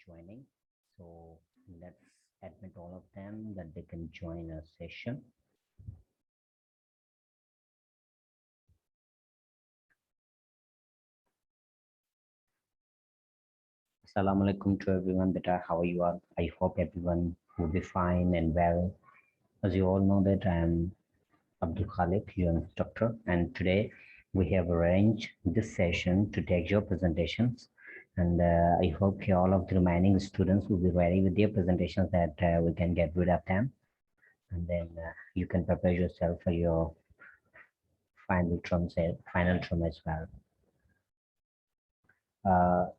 joining. So let's admit all of them that they can join our session. Assalamu alaikum to everyone. Beta, how are you all? I hope everyone will be fine and well. As you all know that I am Abdul Khalique, your instructor, and today we have arranged this session to take your presentations. And I hope all of the remaining students will be ready with their presentations that we can get rid of them. And then you can prepare yourself for your final term as well.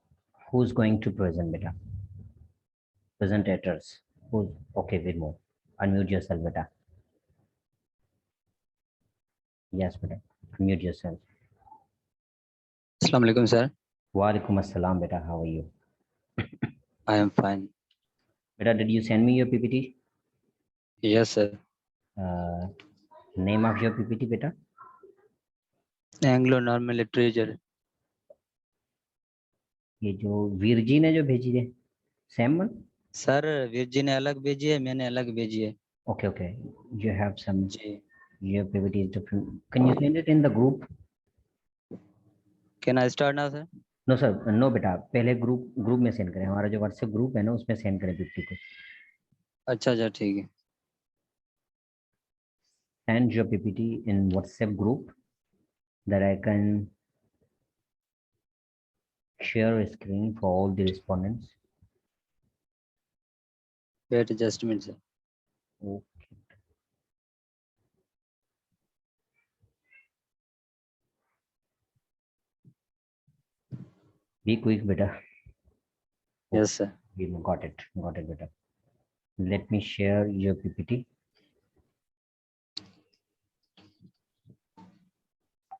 Who's going to present, beta? Presentators. Who's okay? Vimo, unmute yourself, beta. Yes, beta. Unmute yourself. Assalamu alaikum, sir. Walaikum assalam, beta. How are you? I am fine. Beta, did you send me your PPT? Yes, sir. Name of your PPT, beta? Anglo Norman Literature. ये जो वीर जी ने जो भेजी है same one sir Veer ji ने अलग भेजी है, मैंने अलग भेजी है. Okay, you have some ji. your PPT is different. Can you send it in the group? Can I start now, sir? No sir, no बेटा, पहले ग्रुप में सेंड करें. हमारा जो व्हाट्सएप ग्रुप है ना उसमें सेंड करें PPT को. अच्छा अच्छा ठीक है. Send your PPT in WhatsApp group that I can share a screen for all the respondents. Wait just a minute, sir. Okay. Be quick, beta. Yes, sir. We got it, beta. Let me share your PPT.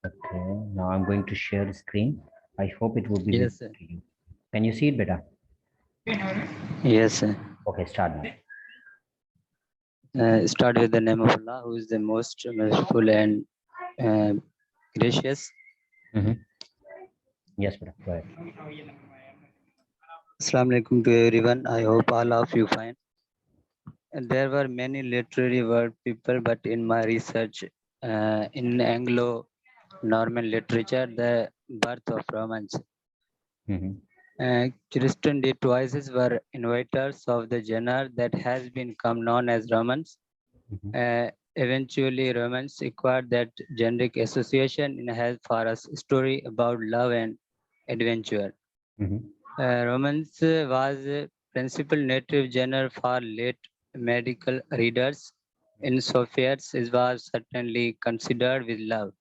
Okay, now I'm going to share the screen. I hope it will be Yes, sir. to you. Can you see it, beta? Yes, sir. Okay, start now. Start with the name of Allah, who is the most merciful and gracious. Yes, beta. Go ahead. Assalamu alaikum to everyone. I hope all of you fine. And there were many literary world people, but in my research in Anglo Norman literature, the birth of romance. Christian devices were innovators of the genre that has become known as romance. Eventually, romance acquired that generic association and has for us a story about love and adventure. Romance was a principal native genre for late medical readers. In Sophie's, it was certainly considered with love.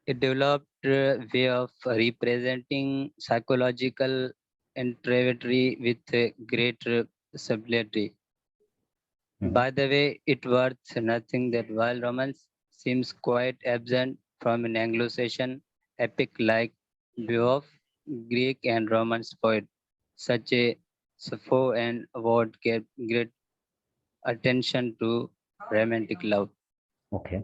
It developed a way of representing psychological interventory with great subtlety. By the way, it worth nothing that while romance seems quite absent from an Anglo-Saxon epic like Beowulf, Greek and Romance poet such as Sappho and Award gave great attention to romantic love. Okay.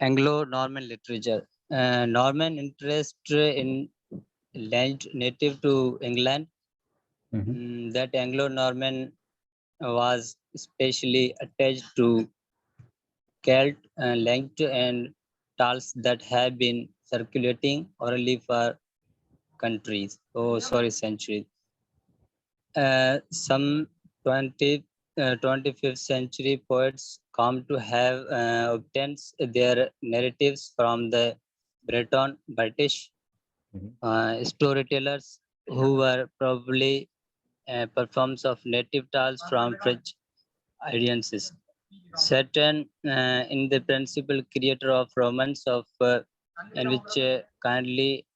Anglo-Norman literature. Norman interest in land native to England. That Anglo-Norman was especially attached to Celt language and tales that have been circulating orally for centuries. Some 25th century poets come to have obtained their narratives from the British storytellers who were probably performers of native tales from French audiences. Certain in the principal creator of romance of in which kindly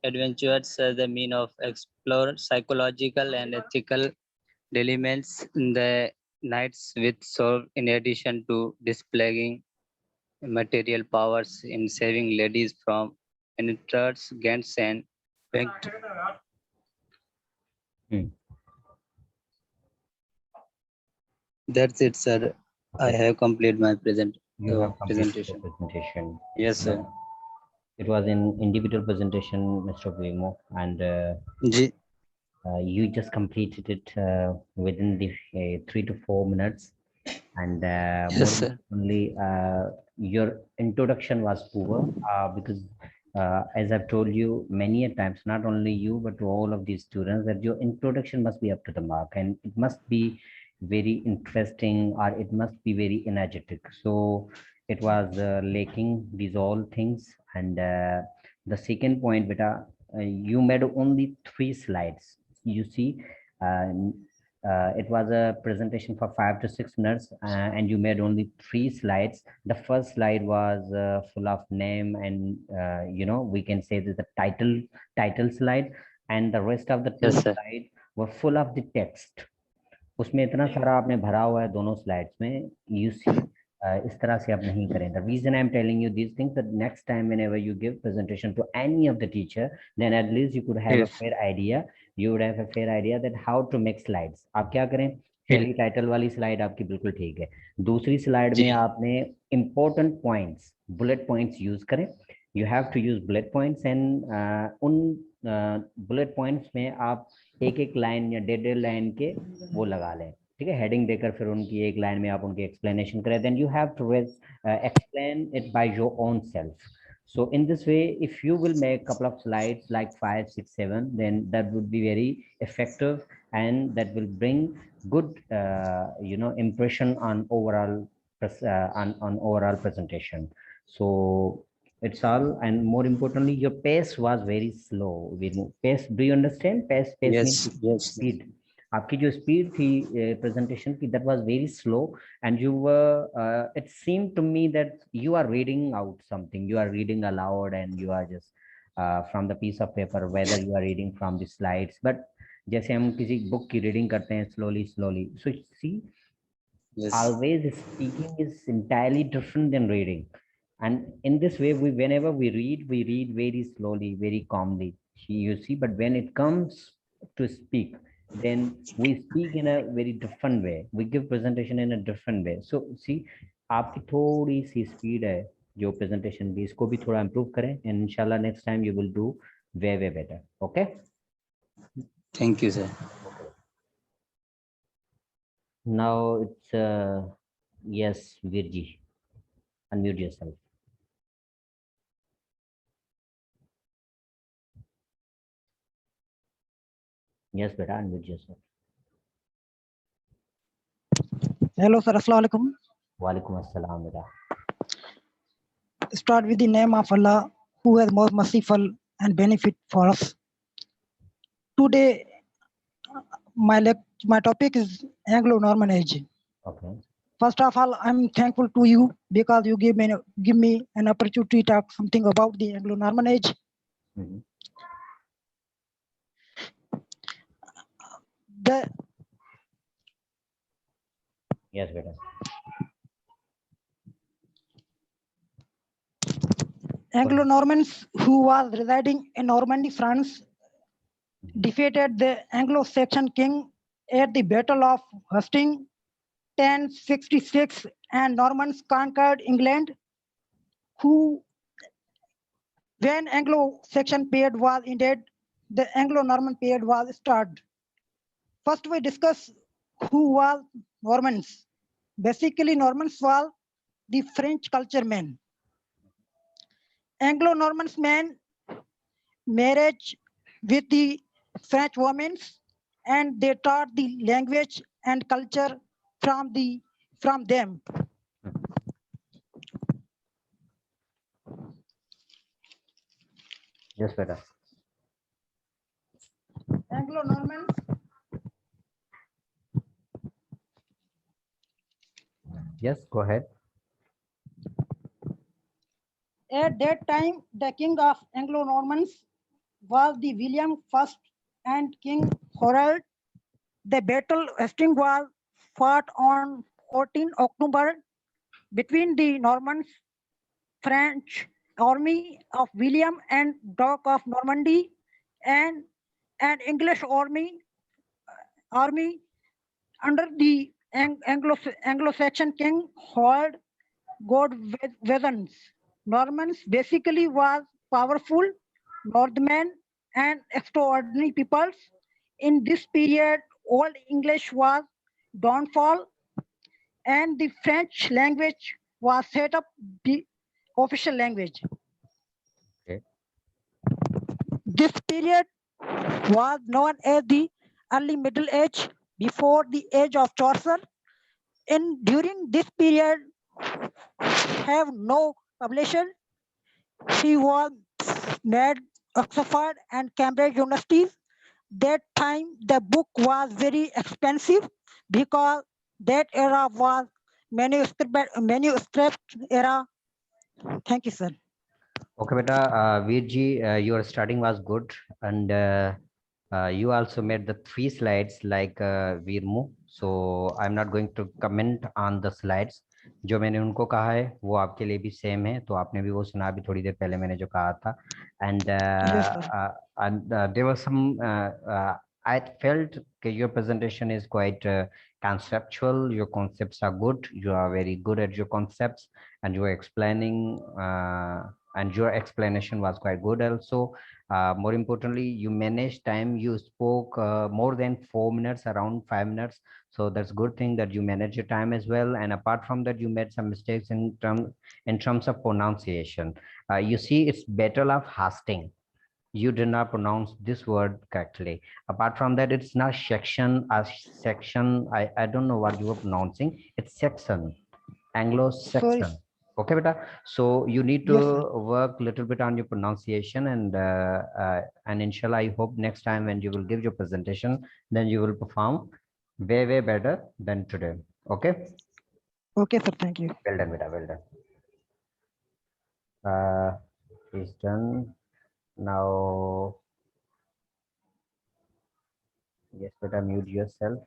adventures the mean of explore psychological and ethical dilemmas in the nights with solve in addition to displaying material powers in saving ladies from enemies against and That's it, sir. I have completed my presentation. Yes, sir. It was an individual presentation, Mr. Vimo, and You just completed it within the 3 to 4 minutes, and more Yes, sir. importantly, your introduction was poor because, as I've told you many a times, not only you but to all of these students, that your introduction must be up to the mark and it must be very interesting or it must be very energetic. So it was lacking these all things, and the second point, beta, you made only 3 slides. You see, uh, it was a presentation for 5 to 6 minutes, and you made only 3 slides. The first slide was full of name, and we can say that the title slide, and the rest of the two Yes, sir. slides were full of the text. उसमें इतना सारा आपने भरा हुआ है दोनों slides में. You see, इस तरह से आप नहीं करें. The reason I am telling you this things that next time whenever you give presentation to any of the teacher, then at least you could have a Yes. Fair idea. You would have a fair idea that how to make slides. आप क्या करें, Yes. पहली title वाली slide आपकी बिल्कुल ठीक है. दूसरी स्लाइड में जी. आपने important points, bullet points use करें. You have to use bullet points, and उन बुलेट पॉइंट्स में आप एक एक लाइन या 1.5 लाइन के वो लगा लें. ठीक है, हेडिंग देकर फिर उनकी एक लाइन में आप उनकी एक्सप्लेनेशन करें. Then you have to explain it by your own self. So in this way, if you will make a couple of slides like 5, 6, 7, then that would be very effective, and that will bring good impression on overall on overall presentation. So it's all, and more importantly, your pace was very slow. Pace, do you understand? Pace Yes. means Yes. speed. आपकी जो speed थी presentation की, that was very slow, and you were, it seem to me that you are reading out something, you are reading aloud, and you are just from the piece of paper, whether you are reading from the slides. But जैसे हम किसी book की reading करते हैं slowly slowly, so see, Yes. always speaking is entirely different than reading. And in this way, whenever we read very slowly, very calmly, you see. But when it comes to speak, then we speak in a very different way, we give presentation in a different way. So see, आपकी थोड़ी सी speed है जो presentation की, इसको भी थोड़ा improve करें, and इंशाल्लाह next time you will do way way better. Okay. Thank you, sir. Now it's yes, Virji, unmute yourself. Yes, beta, unmute yourself. Hello, sir. Assalamu alaikum. Walaikum assalam, beta. Start with the name of Allah, who is most merciful and benefit for us. Today, my topic is Anglo-Norman age. Okay. First of all, I'm thankful to you because you give me an opportunity to talk something about the Anglo-Norman age. Mm-hmm. The Yes, beta. Anglo-Normans who was residing in Normandy, France, defeated the Anglo-Saxon king at the Battle of Hastings 1066, and Normans conquered England, who, when Anglo-Saxon period was ended, the Anglo-Norman period was started. First, we discuss who was Normans. Basically, Normans were the French culture men. Anglo-Normans men marriage with the French women, and they taught the language and culture from them. Yes, beta. Anglo-Normans Yes, go ahead. at that time, the king of Anglo-Normans was the William I and King Harold. The battle Hastings was fought on 14 October between the Normans, French army of William and Duke of Normandy, and an English army under the Anglo-Saxon king Harold Godwins. Normans basically was powerful Northmen and extraordinary peoples. In this period, Old English was downfall and the French language was set up the official language. Okay. This period was known as the early Middle Age before the age of Chaucer. And during this period, have no publication. She was made Oxford and Cambridge universities. That time the book was very expensive because that era was manuscript era. Thank you, sir. Okay, beta. Virji, your starting was good, and you also made the 3 slides like Virmu. So I'm not going to comment on the slides. जो मैंने उनको कहा है वो आपके लिए भी same है, तो आपने भी वो सुना अभी थोड़ी देर पहले मैंने जो कहा था. And Yes, sir. there was some. I felt that your presentation is quite conceptual. Your concepts are good. You are very good at your concepts, and you are explaining. And your explanation was quite good also. More importantly, you managed time. You spoke more than 4 minutes, around 5 minutes. So that's good thing that you manage your time as well. And apart from that, you made some mistakes in terms of pronunciation. You see, it's battle of Hastings. You did not pronounce this word correctly. Apart from that, it's not section as section. I don't know what you were pronouncing. It's section, Sorry. Anglo-Saxon. Okay, beta. So you need to Yes, sir. work a little bit on your pronunciation, and inshallah, I hope next time when you will give your presentation, then you will perform way better than today. Okay. Okay, sir. Thank you. Well done, beta. Well done. Is done now. Yes, beta. Mute yourself.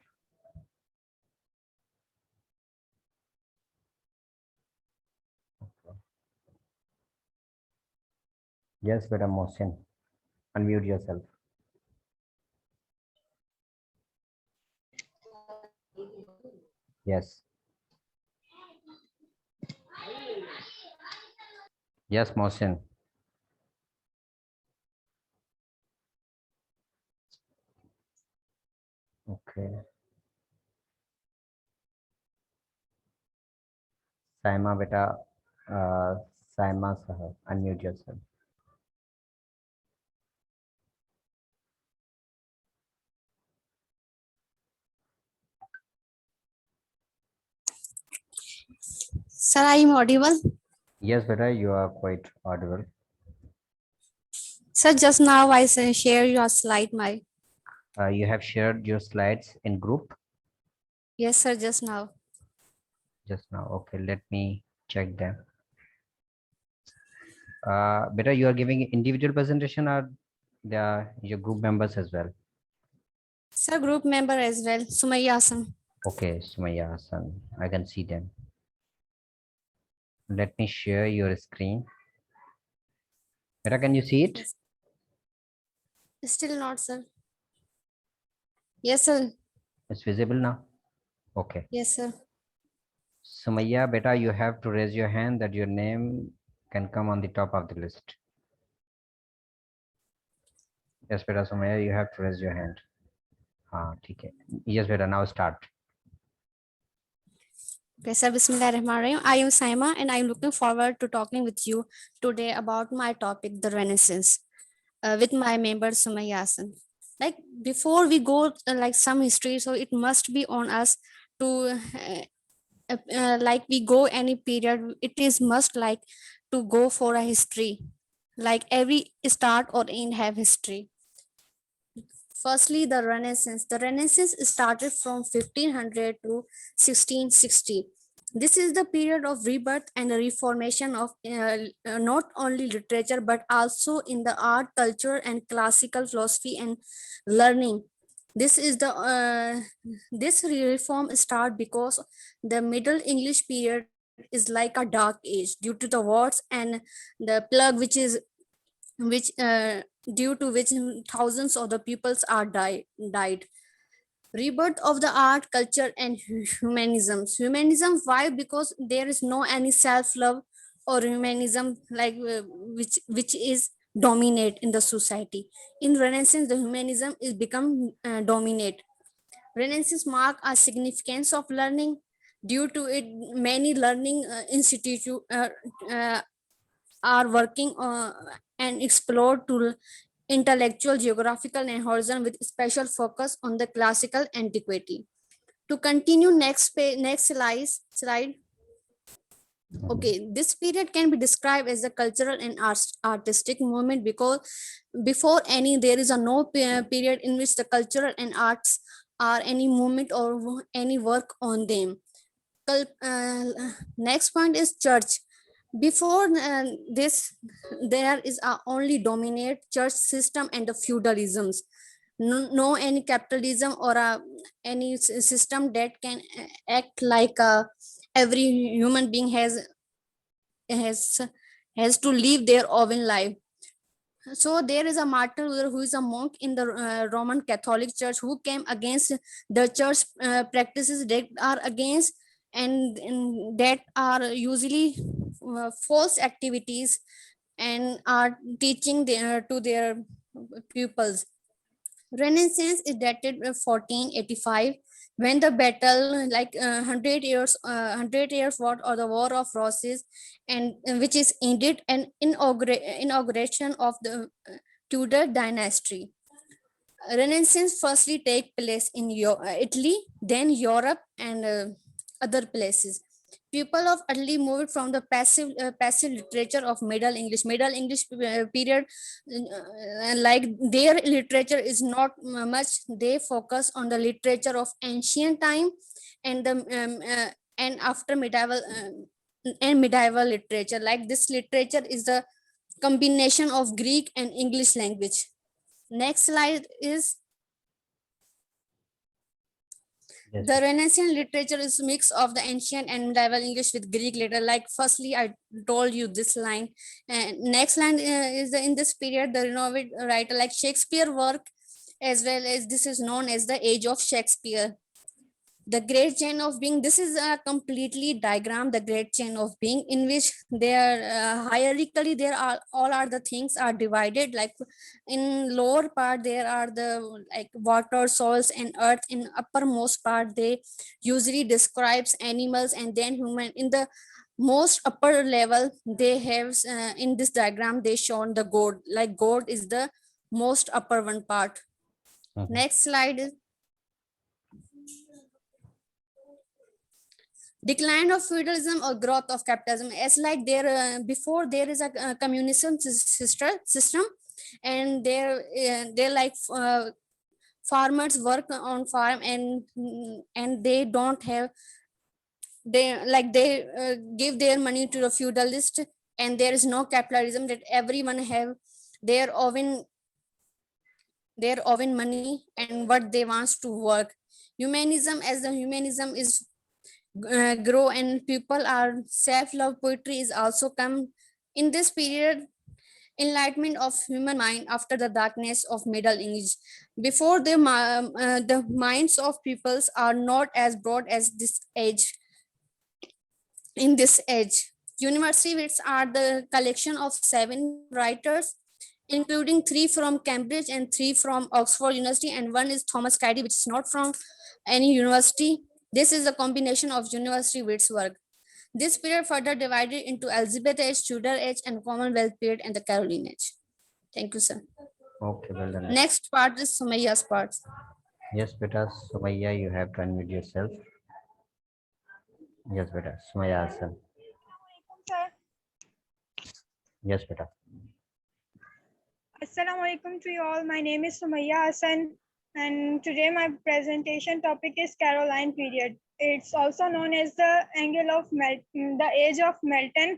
Yes, beta. Mohsin, unmute yourself. Yes. Yes, Mohsin. Okay. Saima beta, Saima sahab, unmute yourself. Sir, I am audible. Yes, beta, you are quite audible. Sir, just now I share your slide. You have shared your slides in group Yes, sir, just now. just now. Okay, let me check them. Beta, you are giving individual presentation or your group members as well? Sir, group member as well, Sumaya Hassan. Okay, Sumaya Hassan, I can see them. Let me share your screen. Beta, can you see it? Yes. Still not, sir. Yes, sir. It's visible now? Okay. Yes, sir. Sumaya, beta, you have to raise your hand that your name can come on the top of the list. Yes, beta, Sumaya, you have to raise your hand. Okay. Yes, beta, now start. Okay, sir, Bismillahirrahmanirrahim. I am Saima and I am looking forward to talking with you today about my topic, the Renaissance, with my member Sumaya Hassan. Like before we go like some history, so it must be on us to like we go any period, it is must like to go for a history, like every start or end have history. Firstly, the Renaissance. The Renaissance started from 1500 to 1660. This is the period of rebirth and the reformation of not only literature but also in the art, culture, and classical philosophy and learning. This is the this reform start because the Middle English period is like a dark age due to the wars and the plague, which due to which thousands of the peoples are died. Rebirth of the art, culture, and humanism. Why? Because there is no any self-love or humanism, like which is dominate in the society. In Renaissance, the humanism is become dominate. Renaissance mark a significance of learning. Due to it, many learning institutes uh, are working and explore to intellectual, geographical, and horizon with special focus on the classical antiquity. To continue, next slide. Okay, this period can be described as a cultural and artistic movement, because before any there is a no period in which the cultural and arts are any movement or any work on them. Next point is church. Before this, there is a only dominate church system and the feudalisms. No any capitalism or any system that can act like every human being has has to live their own life. So there is a Martin Luther, who is a monk in the Roman Catholic Church, who came against the church practices that are against and that are usually false activities, and are teaching to their pupils. Renaissance is dated 1485, when the battle, like 100 years war, or the War of Roses, and which is ended and inauguration of the Tudor dynasty. Renaissance firstly take place in Italy, then Europe, and other places. People of Italy moved from the passive literature of Middle English period, like their literature is not much. They focus on the literature of ancient time and the and after medieval literature. Like this literature is the combination of Greek and English language. Next slide is Yes. the Renaissance literature is a mix of the ancient and medieval English with Greek later. Like firstly, I told you this line. And next line is in this period, the renowned writer like Shakespeare work, as well as this is known as the age of Shakespeare. The great chain of being, this is a completely diagram, the great chain of being, in which there hierarchically there are all are the things are divided. Like in lower part there are the like water, soils, and earth. In uppermost part they usually describes animals, and then human. In the most upper level they have in this diagram they shown the god, like god is the most upper one part. Next slide is decline of feudalism or growth of capitalism. As like there before there is a communism system, and they're like farmers work on farm, and they don't have, they give their money to the feudalist, and there is no capitalism that everyone have their own money and what they wants to work. Humanism, as the humanism is grow and people are self-love, poetry is also come in this period. Enlightenment of human mind after the darkness of middle age. Before the minds of peoples are not as broad as this age. In this age, university wits are the collection of 7 writers, including 3 from Cambridge and 3 from Oxford University, and 1 is Thomas Cady, which is not from any university. This is a combination of university wits work. This period further divided into Elizabeth Age, Tudor Age, and Commonwealth period, and the Caroline Age. Thank you, sir. Okay, well done. Next part is Sumayya's part. Yes, beta. Sumayya, you have to unmute yourself. Yes, beta. Sumayya Hassan. Yes, beta. Assalamu alaikum to you all. My name is Sumayya Hassan, and today my presentation topic is Caroline period. It's also known as the the age of Milton.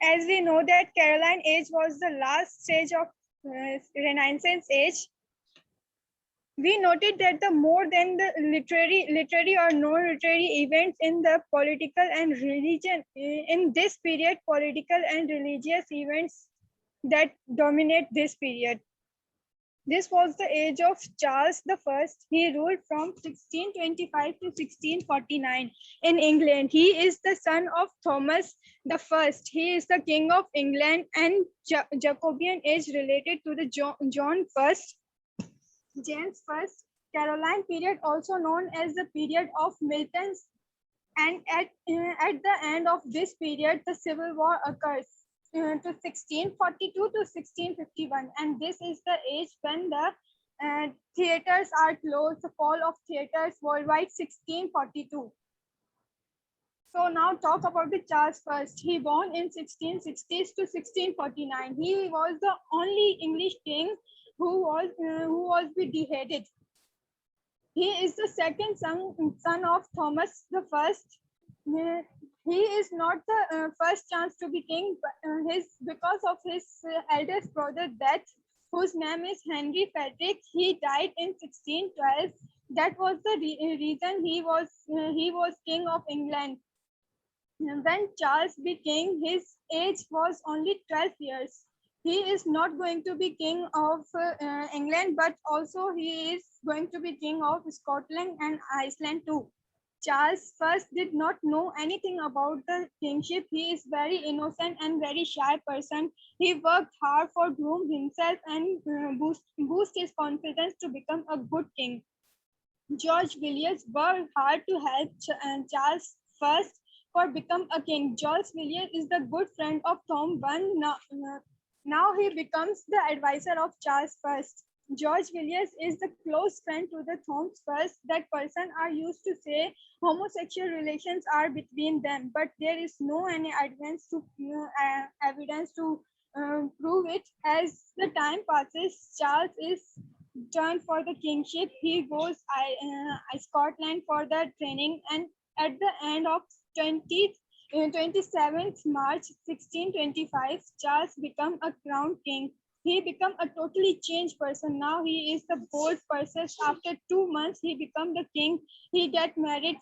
As we know that Caroline age was the last stage of Renaissance age. We noted that the more than the literary or non-literary events in the political and religion in this period, political and religious events that dominate this period. This was the age of Charles I. He ruled from 1625 to 1649 in England. He is the son of Thomas I. He is the king of England, and Jacobean age related to the John I, James I. Caroline period, also known as the period of Milton's, and at the end of this period, the Civil War occurs to 1642 to 1651, and this is the age when the theaters are closed, the fall of theaters worldwide, 1642. So now talk about the Charles I. He born in 1660s to 1649. He was the only English king who was beheaded. He is the second son of Thomas I. He is not the first chance to be king, because of his eldest brother death, whose name is Henry Frederick. He died in 1612. That was the reason he was king of England. When Charles became, his age was only 12 years. He is not going to be king of England, but also he is going to be king of Scotland and Iceland too. Charles first did not know anything about the kingship. He is very innocent and very shy person. He worked hard for groom himself and boost his confidence to become a good king. George Villiers worked hard to help Charles first for become a king. George Villiers is the good friend of Tom Bunn. Now he becomes the advisor of Charles I. George Villiers is the close friend to the Thomas I. That person are used to say homosexual relations are between them, but there is no any evidence to prove it. As the time passes, Charles is turned for the kingship. He goes Scotland for the training, and at the end of 27th March 1625, Charles became a crowned king. He became a totally changed person. Now he is the bold person. After 2 months, he became the king. He get married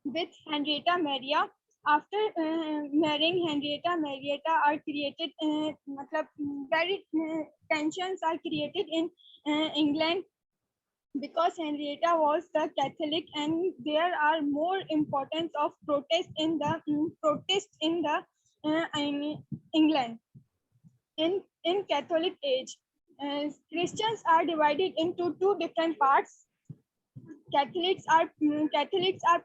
with Henrietta Maria. After marrying Henrietta, are created, very tensions are created in England, because Henrietta was the Catholic, and there are more importance of protest in the England. In Catholic age, Christians are divided into two different parts. Catholics are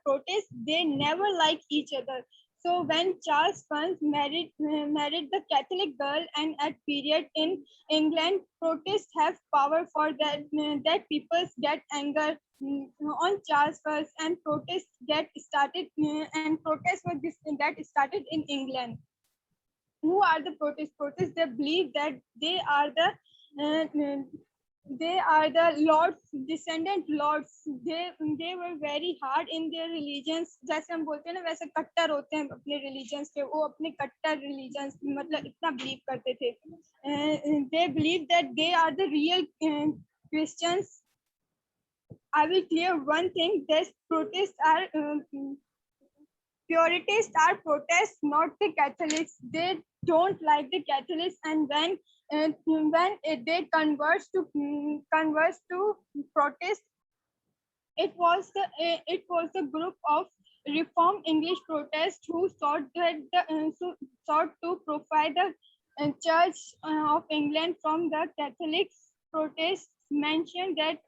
protest. They never like each other. So when Charles I married the Catholic girl, and at period in England, protests have power for that people get anger on Charles I, and protests get started, and protests were that started in England. Who are the protests? They believe that they are the lords, descendant lords. They were very hard in their religions. जैसे हम बोलते हैं ना, वैसे कट्टर होते हैं अपने religions के. वो अपने कट्टर religions मतलब इतना believe करते थे. They believe that they are the real Christians. I will clear one thing: that protests are Puritists are protests, not the Catholics. They don't like the Catholics, and when they converse to protest, it was the group of Reformed English protests who sought to provide the Church of England from the Catholics. Protests mentioned that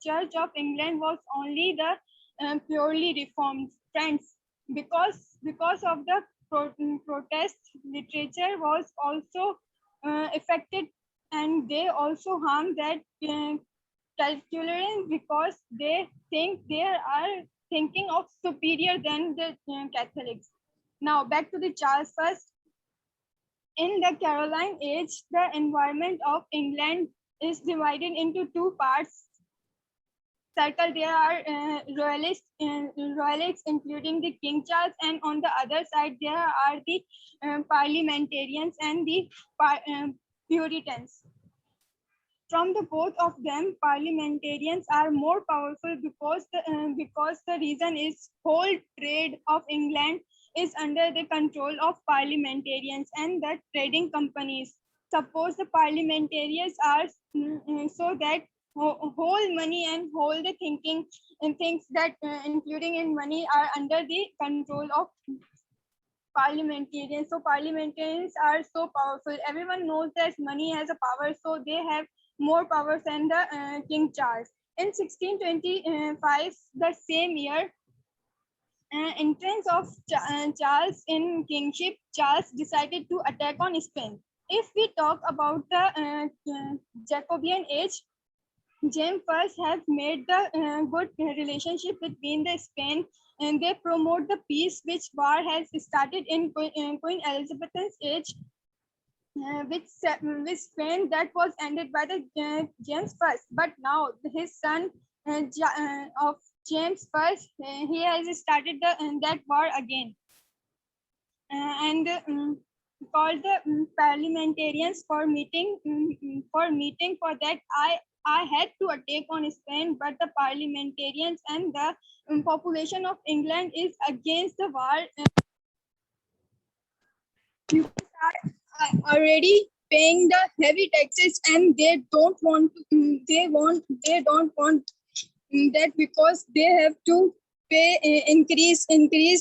Church of England was only the purely Reformed. Friends, because of the protest, literature was also affected, and they also harm that Calcularians, because they think they are thinking of superior than the Catholics. Now back to the Charles I. In the Caroline age, the environment of England is divided into two parts. Circle, there are royalists, including the King Charles, and on the other side there are the parliamentarians and the Puritans. From the both of them, parliamentarians are more powerful because the reason is whole trade of England is under the control of parliamentarians and the trading companies. suppose the parliamentarians are so that whole money and whole the thinking and things that including in money are under the control of parliamentarians. So parliamentarians are so powerful. Everyone knows that money has a power, so they have more powers than the King Charles. In 1625, the same year, entrance of Charles in kingship, Charles decided to attack on Spain. If we talk about the Jacobean age, James first have made the good relationship between the Spain, and they promote the peace which war has started in Queen Elizabeth's age, with Spain that was ended by the James first. But now his son of James first, he has started that war again, and called the parliamentarians for meeting. For that, I had to attack on Spain, but the parliamentarians and the population of England is against the war. People are already paying the heavy taxes, and they don't want to, they don't want that, because they have to pay increase in the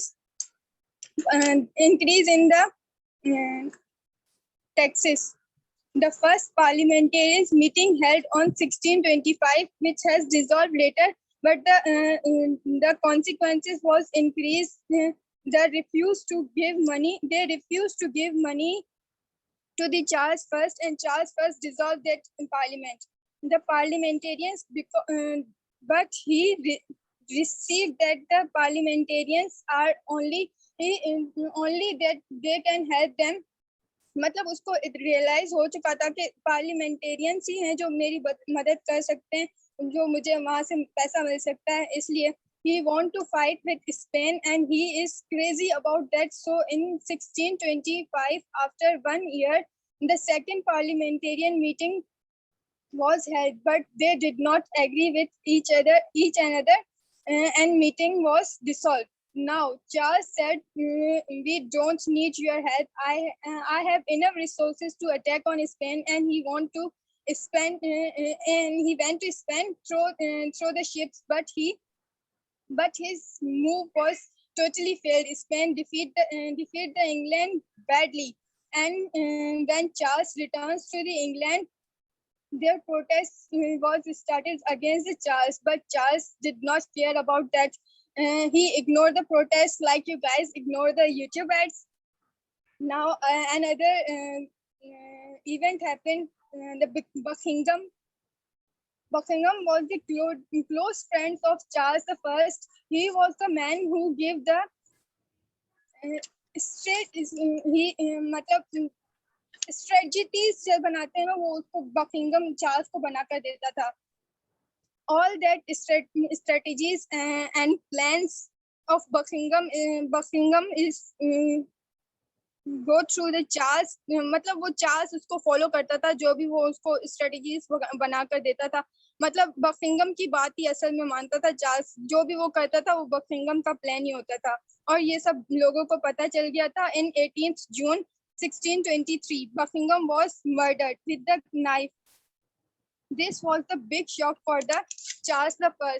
taxes. The first parliamentarians meeting held on 1625, which has dissolved later, but the consequences was increase. They refused to give money. They refused to give money to the Charles first, and Charles first dissolved that parliament. The parliamentarians, but he received that the parliamentarians are only that they can help them. मतलब उसको realise हो चुका था कि parliamentarians ही हैं जो मेरी मदद कर सकते हैं, जो मुझे वहां से पैसा मिल सकता है, इसलिए he want to fight with Spain, and he is crazy about that. So in 1625, after 1 year, the second parliamentarian meeting was held, but they did not agree with each another, and meeting was dissolved. Now Charles said, we don't need your help. I have enough resources to attack on Spain, and he want to spend and he went to Spain through the ships, but his move was totally failed. Spain defeat the England badly, and when Charles returns to the England, their protest was started against the Charles, but Charles did not care about that. He ignored the protest like you guys ignore the YouTube ads. Now another event happened. The Buckingham was the close friend of Charles I. He was the man who gave the मतलब strategies से बनाते हैं ना, वो उसको Buckingham Charles को बनाकर देता था. All that strategies and plans of Buckingham is go through the Charles. मतलब वो चार्ल्स उसको फॉलो करता था, जो भी वो उसको स्ट्रेटजीज बनाकर देता था. मतलब बकिंगम की बात ही असल में मानता था चार्ल्स, जो भी वो करता था वो बकिंगम का प्लान ही होता था, और ये सब लोगों को पता चल गया था. In 18th June 1623, Buckingham was murdered with the knife. This was the big shock for the Charles I,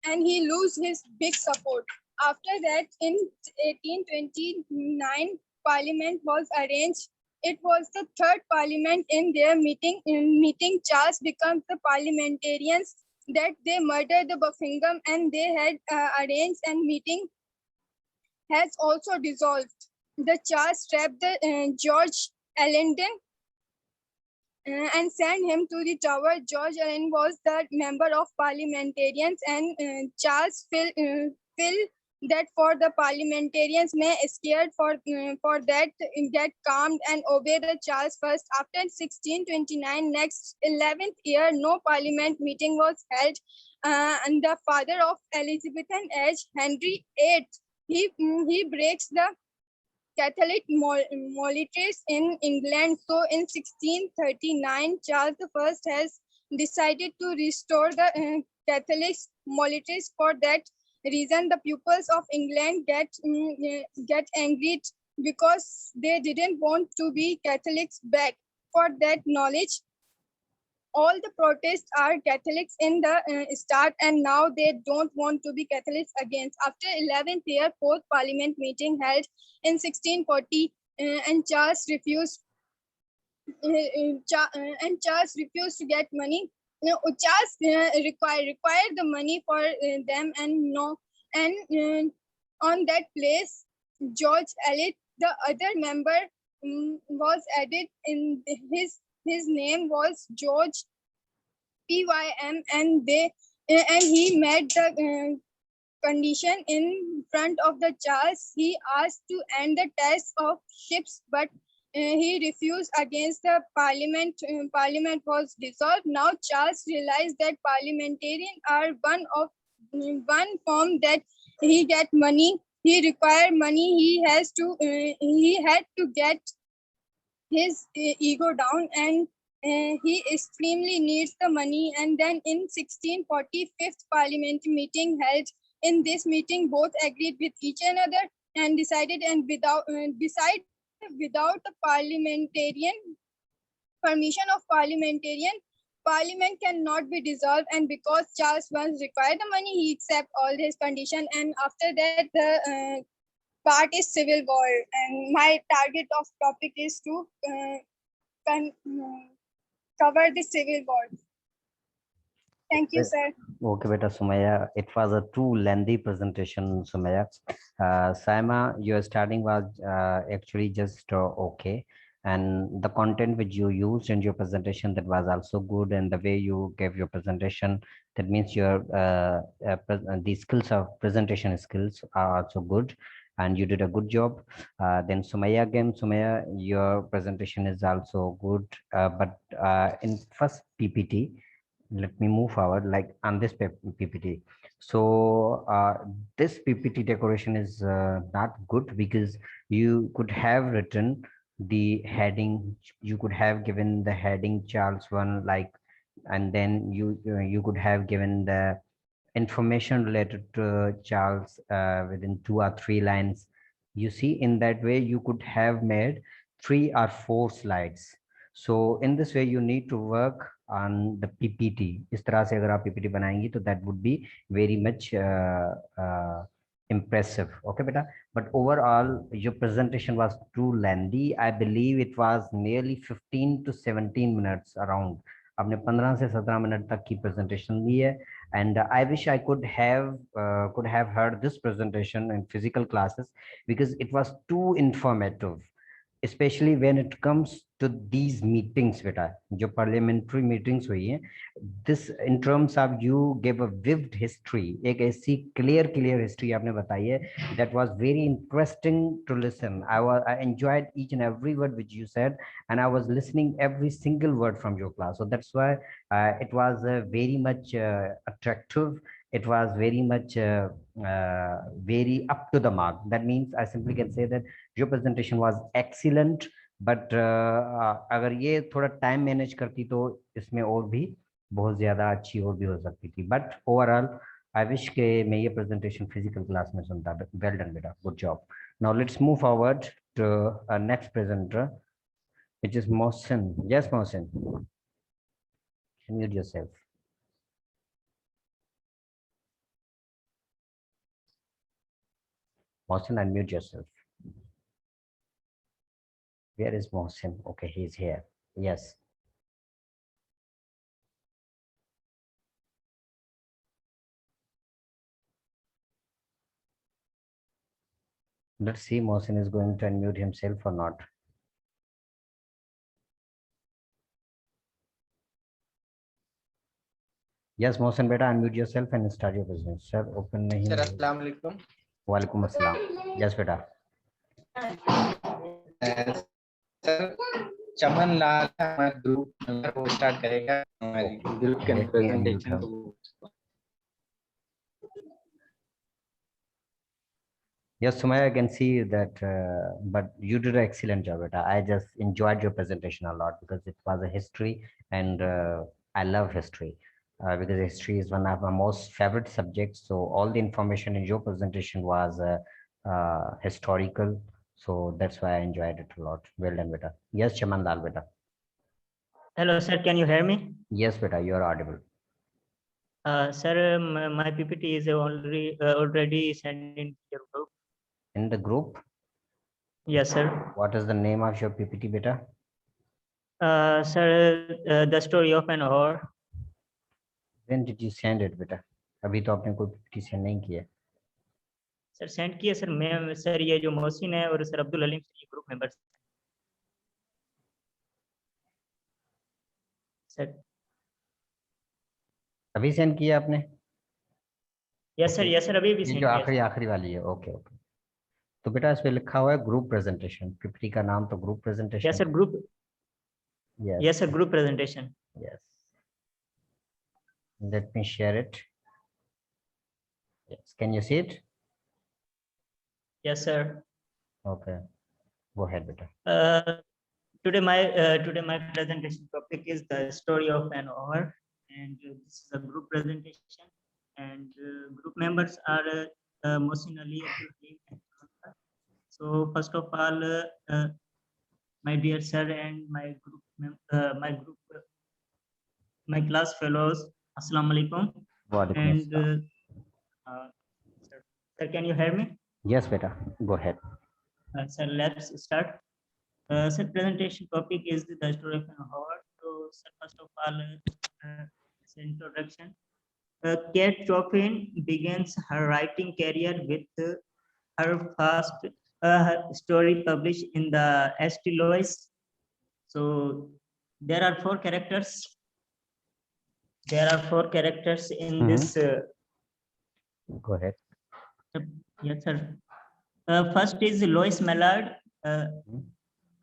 and he lose his big support. After that, in 1829, Parliament was arranged. It was the third Parliament in their meeting. In meeting, Charles becomes the parliamentarians that they murdered the Buckingham, and they had arranged, and meeting has also dissolved. The Charles trapped the George Ellenden and sent him to the Tower. George Ellenden was the member of parliamentarians, and Charles felt that for the parliamentarians may scared for that get calmed and obey the Charles first. After 1629, next 11th year, no parliament meeting was held, and the father of Elizabethan age, Henry VIII, he breaks the Catholic monarchies in England. So in 1639, Charles I has decided to restore the Catholic monarchies. For that reason, the pupils of England get angry because they didn't want to be Catholics back. For that knowledge, all the protests are Catholics in the start, and now they don't want to be Catholics again. After 11th year, fourth parliament meeting held in 1640, and Charles refused. And Charles refused to get money. Charles required the money for them, and no, and on that place, George Eliot, the other member, was added in his name was George Pym, and he met the condition in front of the Charles. He asked to end the test of ships, but he refused against the parliament. Parliament was dissolved. Now Charles realized that parliamentarian are one form that he get money. He required money. He had to get his ego down, and he extremely needs the money. And then in 1645th parliament meeting held. In this meeting, both agreed with each another and decided, and without the parliamentarian permission of parliamentarian, parliament cannot be dissolved. And because Charles once required the money, he accept all his condition. And after that, the part is civil war. And my target of topic is to cover the civil war. Thank you, sir. Okay, beta Sumaya. It was a too lengthy presentation, Sumaya. Saima, your starting was actually just okay. And the content which you used in your presentation, that was also good. And the way you gave your presentation, that means your the skills of presentation skills are also good. And you did a good job. Then Sumaya again, Sumaya, your presentation is also good. But in first PPT, let me move forward like on this PPT. So this PPT decoration is not good, because you could have written the heading, you could have given the heading Charles one, like, and then you could have given the information related to Charles within 2 or 3 lines. You see, in that way you could have made 3 or 4 slides. So in this way you need to work on the PPT. इस तरह से अगर आप PPT बनाएंगी तो that would be very much impressive. Okay, beta. But overall, your presentation was too lengthy. I believe it was nearly 15 to 17 minutes around. आपने 15 से 17 minute तक की presentation दी है. And I wish I could have heard this presentation in physical classes, because it was too informative, especially when it comes to these meetings, beta, जो parliamentary meetings हुई हैं. This, in terms of you gave a vivid history, एक ऐसी clear history आपने बताई है, that was very interesting to listen. I enjoyed each and every word which you said, and I was listening every single word from your class. So that's why it was very much attractive. It was very much very up to the mark. That means I simply can say that your presentation was excellent. But अगर ये थोड़ा time manage करती तो इसमें और भी बहुत ज्यादा अच्छी और भी हो सकती थी. बट ओवरऑल आई विश के मैं ये प्रेजेंटेशन फिजिकल क्लास में सुनता. वेल डन बेटा, good job. Now let's move forward to next presenter, which is Mohsin. Yes Mohsin, unmute yourself. Mohsin, unmute yourself. Where is Mohsin? Okay, he's here. Yes. Let's see, Mohsin is going to unmute himself or not. Yes, Mohsin, beta, unmute yourself and start your business. Sir, open nahi. Sir, assalamu alaikum. Walaikum assalam. Yes, beta. Sir, Chaman Lal हमारा group वो start करेगा हमारी group के presentation को. Yes, Sumaya, I can see that, but you did an excellent job. I just enjoyed your presentation a lot, because it was a history, and I love history, because history is one of my most favorite subjects. So all the information in your presentation was historical, So that's why I enjoyed it a lot. Well done, beta. Yes, Chaman Lal, beta. Hello, sir. Can you hear me? Yes, beta, you are audible. Sir, my PPT is already sent in your group. In the group? Yes, sir. What is the name of your PPT, beta? Sir, the story of an whore. When did you send it, beta? अभी तो आपने कोई PPT send नहीं किया. Sir send किया sir मैं sir ये जो मोहसिन है और सर अब्दुल हलीम सर ये ग्रुप मेंबर्स सर अभी सेंड किया आपने? यस सर अभी भी ये सेंड जो किया आखिरी वाली है. Okay okay. तो बेटा इस पे लिखा हुआ है ग्रुप प्रेजेंटेशन. PPT का नाम तो group presentation. Yes sir group. Yes, a group presentation. Yes. Let me share it. Yes. Can you see it? Yes, sir. Okay. Go ahead, beta. Today my presentation topic is the story of an hour, and this is a group presentation, and group members are Mohsin Ali, Abdul Khalique, and Khalique. So first of all, my dear sir and my class fellows, Assalamu alaikum. And sir, can you hear me? Yes, beta. Go ahead. Sir, let's start. Sir, presentation topic is the story of an hour. So, sir, first of all, introduction. Kate Chopin begins her writing career with her first story published in the St. Louis. So, there are four characters. There are four characters in this. Go ahead. Yes, sir. First is Lois Mallard, a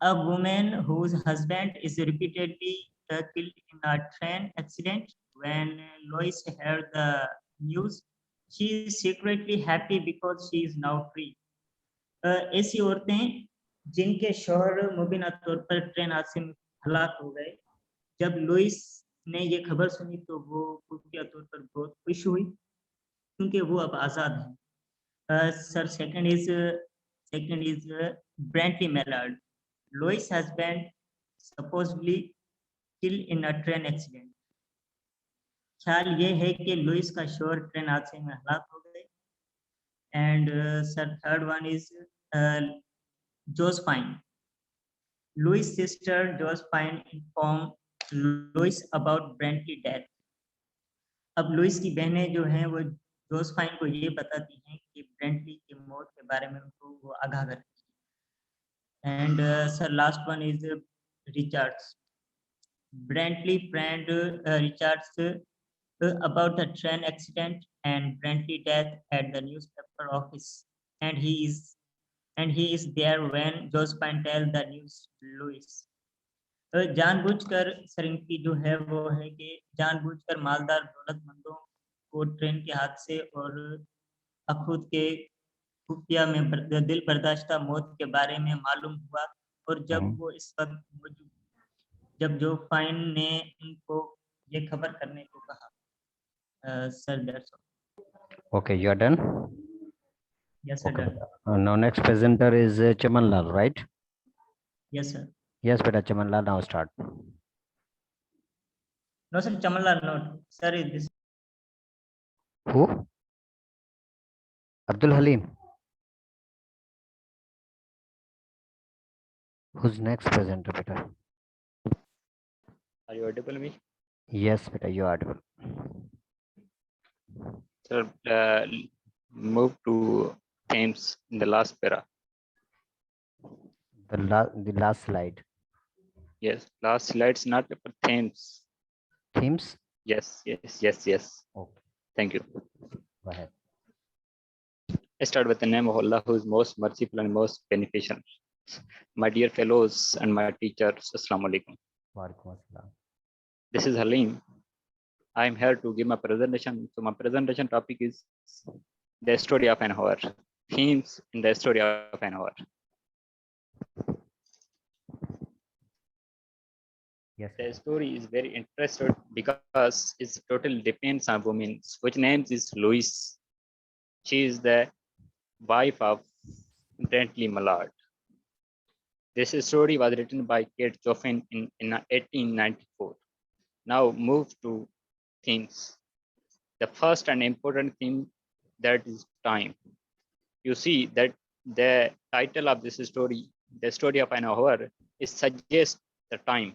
woman whose husband is repeatedly killed in a train accident. When Lois heard the news, she is secretly happy because she is now free. ऐसी औरतें जिनके शौहर मुबीना तौर पर train हादसे में हलाक हो गए, जब लुइस ने ये खबर सुनी तो वो खुफिया तौर पर बहुत खुश हुई क्योंकि वो अब आजाद है. Sir, second is Brantley Mallard. Lois' husband supposedly killed in a train accident. ख्याल ये है कि लुइस का शोहर ट्रेन हादसे में हलाक हो गए. And sir, third one is Josephine. Louis' sister Josephine informed Louis about Brantley's death. अब लुइस की बहनें जो हैं वो जोसेफाइन को ये बताती हैं कि ब्रेंटली की मौत के बारे में उनको वो आगाह करती हैं. And sir last one is Richards. Brantley friend Richards about the train accident and Brantley death at the newspaper office, and he is there when Josephine tells the news to Louis. जानबूझकर sir इनकी जो है वो है कि जानबूझकर मालदार दौलतमंदों को ट्रेन के हादसे और अखूत के खुफिया में दिल बर्दाश्ता मौत के बारे में मालूम हुआ, और जब वो इस वक्त मौजूद, जब जोसेफाइन ने उनको ये खबर करने को कहा. Sir, that's all. Okay, you are done. Yes, sir. Okay, done. now next presenter is Chaman Lal, right? Yes, sir. Yes, beta. Chaman Lal, now start. No, sir. Chaman Lal, no. Sir, is this. Who? Abdul Halim. Who's next presenter, beta? Are you audible me? Yes, beta, you are audible. Sir, move to themes in the last para. The last slide. Yes, last slides, not themes. Themes? Yes. Okay. Thank you. Go ahead. I start with the name of Allah, who is most merciful and most beneficial. My dear fellows and my teachers, Assalamu alaikum. Walaikum assalam. This is Halim. I am here to give my presentation. So my presentation topic is the story of an hour. Themes in the story of an hour. Yes. The story is very interesting because it totally depends on women, which name is Louise. She is the wife of Brantley Mallard. This story was written by Kate Joffin in 1894. Now move to themes. The first and important theme, that is time. You see that the title of this story, The Story of an Hour, is suggests the time.